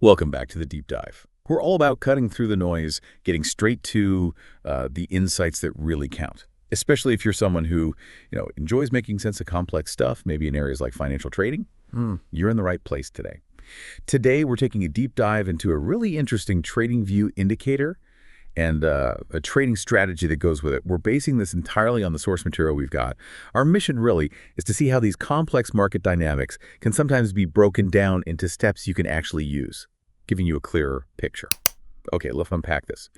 Welcome back to the deep dive. We're all about cutting through the noise, getting straight to the insights that really count. Especially if you're someone who, enjoys making sense of complex stuff, maybe in areas like financial trading, you're in the right place today. Today, we're taking a deep dive into a really interesting TradingView indicator and a trading strategy that goes with it. We're basing this entirely on the source material we've got. Our mission really is to see how these complex market dynamics can sometimes be broken down into steps you can actually use, giving you a clearer picture. Okay, let's unpack this.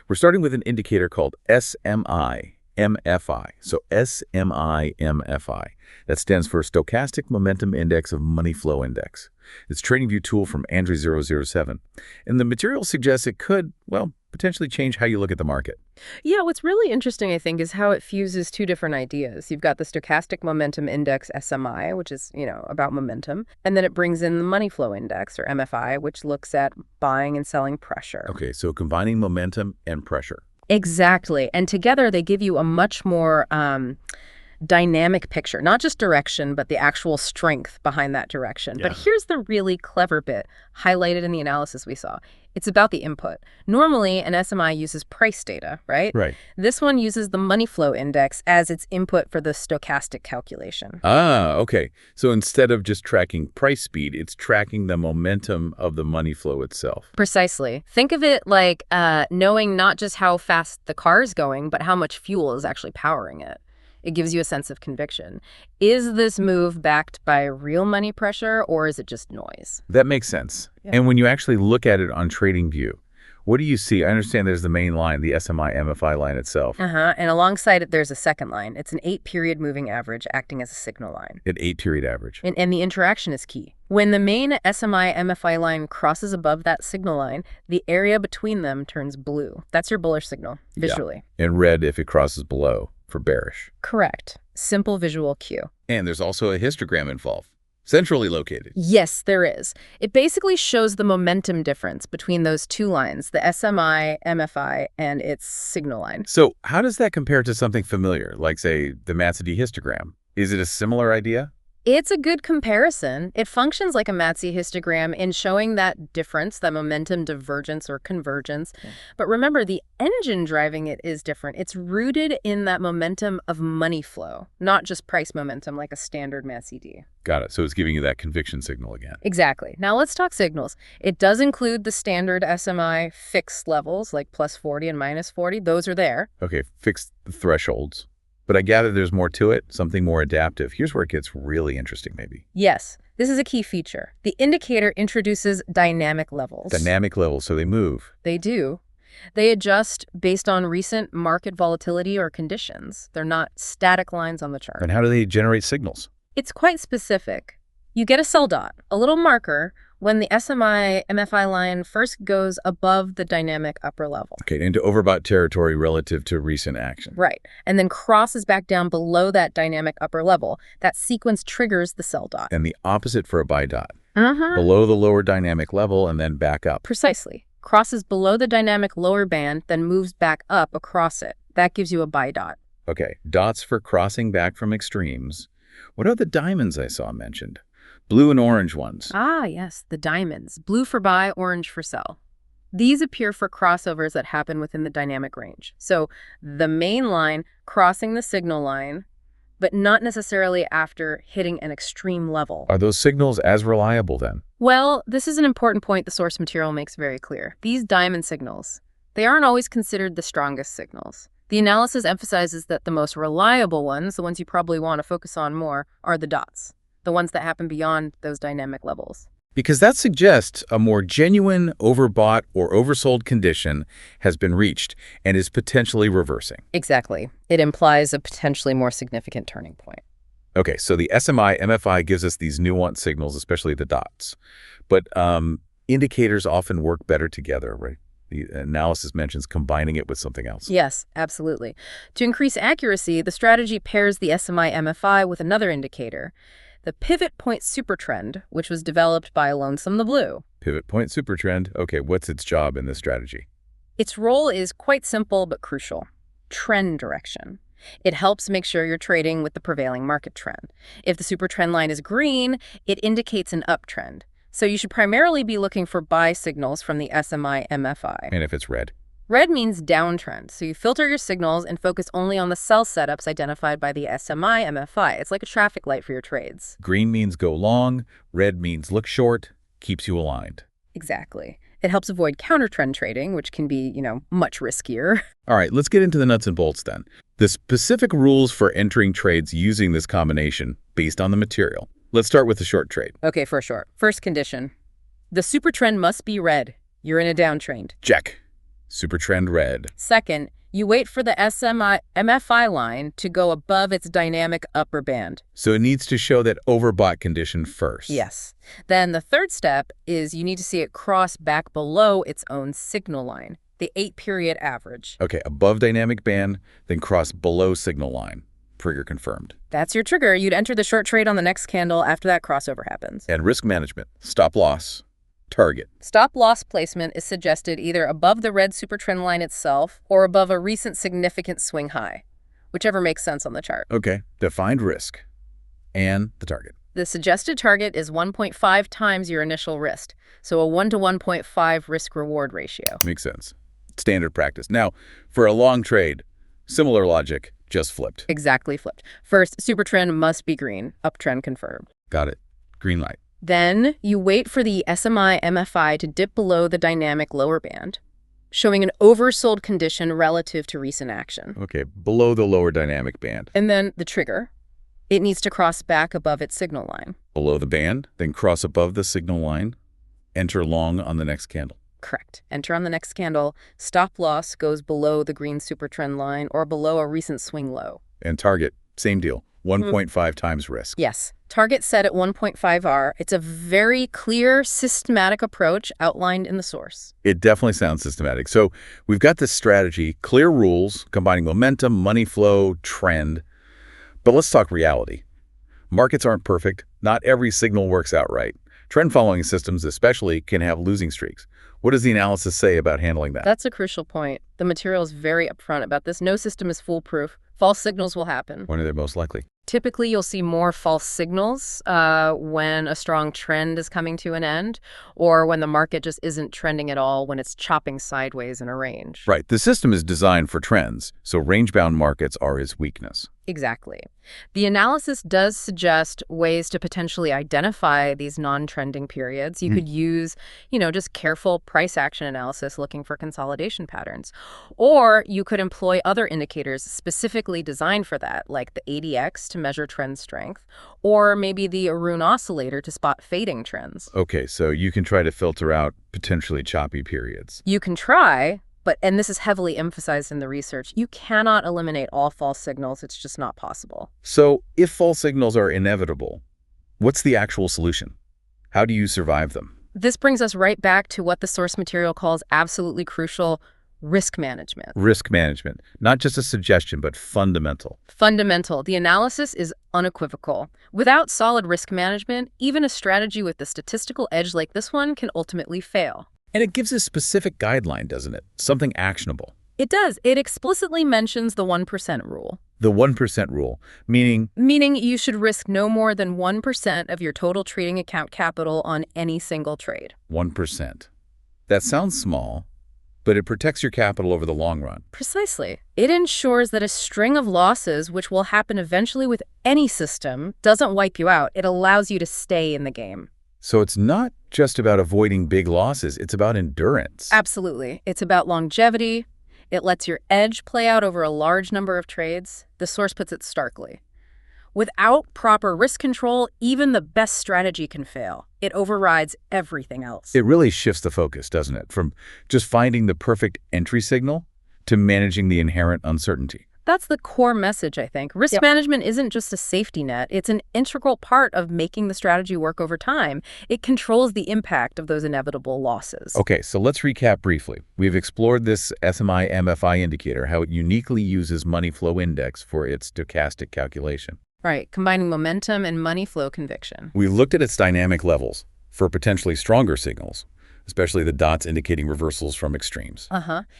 We're starting with an indicator called SMI-MFI. So SMI-MFI. That stands for Stochastic Momentum Index of Money Flow Index. It's a TradingView tool from Andre007. And the material suggests it could, potentially change how you look at the market. Yeah, what's really interesting, I think, is how it fuses two different ideas. You've got the Stochastic Momentum Index, SMI, which is, about momentum, and then it brings in the Money Flow Index, or MFI, which looks at buying and selling pressure. Okay, so combining momentum and pressure. Exactly. And together they give you a much more dynamic picture, not just direction, but the actual strength behind that direction. Yeah. But here's the really clever bit highlighted in the analysis we saw. It's about the input. Normally, an SMI uses price data, right? Right. This one uses the money flow index as its input for the stochastic calculation. Ah, okay. So instead of just tracking price speed, it's tracking the momentum of the money flow itself. Precisely. Think of it like knowing not just how fast the car is going, but how much fuel is actually powering it. It gives you a sense of conviction. Is this move backed by real money pressure, or is it just noise? That makes sense. Yeah. And when you actually look at it on TradingView, what do you see? I understand there's the main line, the SMI-MFI line itself. And alongside it, there's a second line. It's an 8-period moving average acting as a signal line. An 8-period average. And the interaction is key. When the main SMI-MFI line crosses above that signal line, the area between them turns blue. That's your bullish signal, visually. Yeah. And red if it crosses below, for bearish. Correct. Simple visual cue. And there's also a histogram involved, centrally located. Yes, there is. It basically shows the momentum difference between those two lines, the SMI, MFI, and its signal line. So how does that compare to something familiar, like, say, the Matsedy histogram? Is it a similar idea? It's a good comparison. It functions like a Matsey histogram in showing that difference, that momentum divergence or convergence. Yeah. But remember, the engine driving it is different. It's rooted in that momentum of money flow, not just price momentum like a standard Matsey. Got it. So it's giving you that conviction signal again. Exactly. Now let's talk signals. It does include the standard SMI fixed levels like plus 40 and minus 40. Those are there. Okay, fixed thresholds. But I gather there's more to it, something more adaptive. Here's where it gets really interesting, maybe. Yes, this is a key feature. The indicator introduces dynamic levels. Dynamic levels, so they move. They do. They adjust based on recent market volatility or conditions. They're not static lines on the chart. And how do they generate signals? It's quite specific. You get a sell dot, a little marker, when the SMI-MFI line first goes above the dynamic upper level. Okay, into overbought territory relative to recent action. Right, and then crosses back down below that dynamic upper level. That sequence triggers the sell dot. And the opposite for a buy dot. Below the lower dynamic level and then back up. Precisely. Crosses below the dynamic lower band, then moves back up across it. That gives you a buy dot. Okay, dots for crossing back from extremes. What are the diamonds I saw mentioned? Blue and orange ones. Ah, yes, the diamonds. Blue for buy, orange for sell. These appear for crossovers that happen within the dynamic range. So the main line crossing the signal line, but not necessarily after hitting an extreme level. Are those signals as reliable then? Well, this is an important point the source material makes very clear. These diamond signals, they aren't always considered the strongest signals. The analysis emphasizes that the most reliable ones, the ones you probably want to focus on more, are the dots. The ones that happen beyond those dynamic levels. Because that suggests a more genuine overbought or oversold condition has been reached and is potentially reversing. Exactly. It implies a potentially more significant turning point. Okay, so the SMI-MFI gives us these nuanced signals, especially the dots. But indicators often work better together, right? The analysis mentions combining it with something else. Yes, absolutely. To increase accuracy, the strategy pairs the SMI-MFI with another indicator, the pivot point supertrend, which was developed by Lonesome the Blue. Pivot point supertrend. Okay, what's its job in this strategy? Its role is quite simple but crucial. Trend direction. It helps make sure you're trading with the prevailing market trend. If the supertrend line is green, it indicates an uptrend. So you should primarily be looking for buy signals from the SMI MFI. And if it's red? Red means downtrend, so you filter your signals and focus only on the sell setups identified by the SMI MFI. It's like a traffic light for your trades. Green means go long, red means look short, keeps you aligned. Exactly. It helps avoid counter-trend trading, which can be, much riskier. All right, let's get into the nuts and bolts then. The specific rules for entering trades using this combination based on the material. Let's start with the short trade. Okay, for sure. First condition. The super trend must be red. You're in a downtrend. Check. Super trend red. Second, you wait for the SMI MFI line to go above its dynamic upper band. So it needs to show that overbought condition first. Yes. Then the third step is you need to see it cross back below its own signal line, the 8-period average. Okay, above dynamic band, then cross below signal line. Trigger confirmed. That's your trigger. You'd enter the short trade on the next candle after that crossover happens. And risk management. Stop loss. Target. Stop loss placement is suggested either above the red super trend line itself or above a recent significant swing high, whichever makes sense on the chart. Okay, defined risk. And the target. The suggested target is 1.5 times your initial risk, so a 1 to 1.5 risk-reward ratio. Makes sense. Standard practice. Now, for a long trade, similar logic, just flipped. Exactly flipped. First, super trend must be green, uptrend confirmed. Got it. Green light. Then you wait for the SMI MFI to dip below the dynamic lower band, showing an oversold condition relative to recent action. Okay, below the lower dynamic band. And then the trigger. It needs to cross back above its signal line. Below the band, then cross above the signal line, enter long on the next candle. Correct. Enter on the next candle. Stop loss goes below the green super trend line or below a recent swing low. And target, same deal, 1.5 times risk. Yes. Target set at 1.5R. It's a very clear, systematic approach outlined in the source. It definitely sounds systematic. So we've got this strategy, clear rules, combining momentum, money flow, trend. But let's talk reality. Markets aren't perfect. Not every signal works out right. Trend following systems especially can have losing streaks. What does the analysis say about handling that? That's a crucial point. The material is very upfront about this. No system is foolproof. False signals will happen. When are they most likely? Typically, you'll see more false signals when a strong trend is coming to an end or when the market just isn't trending at all, when it's chopping sideways in a range. Right. The system is designed for trends, so range-bound markets are its weakness. Exactly. The analysis does suggest ways to potentially identify these non-trending periods. You could use, just careful price action analysis looking for consolidation patterns. Or you could employ other indicators specifically designed for that, like the ADX to measure trend strength, or maybe the Arun oscillator to spot fading trends. Okay, so you can try to filter out potentially choppy periods. You can try, and this is heavily emphasized in the research, you cannot eliminate all false signals. It's just not possible. So if false signals are inevitable, what's the actual solution? How do you survive them? This brings us right back to what the source material calls absolutely crucial risk management. Risk management, not just a suggestion, but fundamental. Fundamental. The analysis is unequivocal. Without solid risk management, even a strategy with a statistical edge like this one can ultimately fail. And it gives a specific guideline, doesn't it? Something actionable. It does. It explicitly mentions the 1% rule. The 1% rule, meaning? Meaning you should risk no more than 1% of your total trading account capital on any single trade. 1%. That sounds small, but it protects your capital over the long run. Precisely. It ensures that a string of losses, which will happen eventually with any system, doesn't wipe you out. It allows you to stay in the game. So it's not just about avoiding big losses, it's about endurance. Absolutely. It's about longevity. It lets your edge play out over a large number of trades. The source puts it starkly. Without proper risk control, even the best strategy can fail. It overrides everything else. It really shifts the focus, doesn't it? From just finding the perfect entry signal to managing the inherent uncertainty. That's the core message, I think. Risk management isn't just a safety net. It's an integral part of making the strategy work over time. It controls the impact of those inevitable losses. Okay, so let's recap briefly. We've explored this SMI MFI indicator, how it uniquely uses money flow index for its stochastic calculation. Right, combining momentum and money flow conviction. We looked at its dynamic levels for potentially stronger signals, especially the dots indicating reversals from extremes.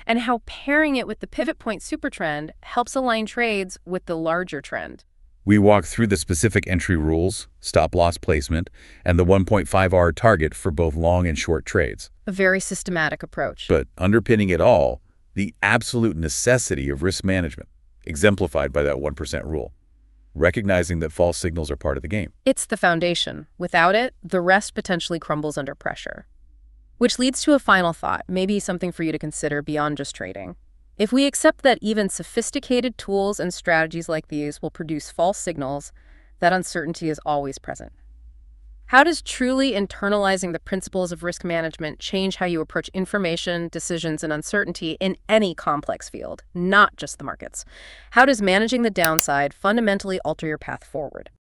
And how pairing it with the pivot point supertrend helps align trades with the larger trend. We walk through the specific entry rules, stop-loss placement, and the 1.5R target for both long and short trades. A very systematic approach. But underpinning it all, the absolute necessity of risk management, exemplified by that 1% rule, recognizing that false signals are part of the game. It's the foundation. Without it, the rest potentially crumbles under pressure. Which leads to a final thought, maybe something for you to consider beyond just trading. If we accept that even sophisticated tools and strategies like these will produce false signals, that uncertainty is always present. How does truly internalizing the principles of risk management change how you approach information, decisions, and uncertainty in any complex field, not just the markets? How does managing the downside fundamentally alter your path forward?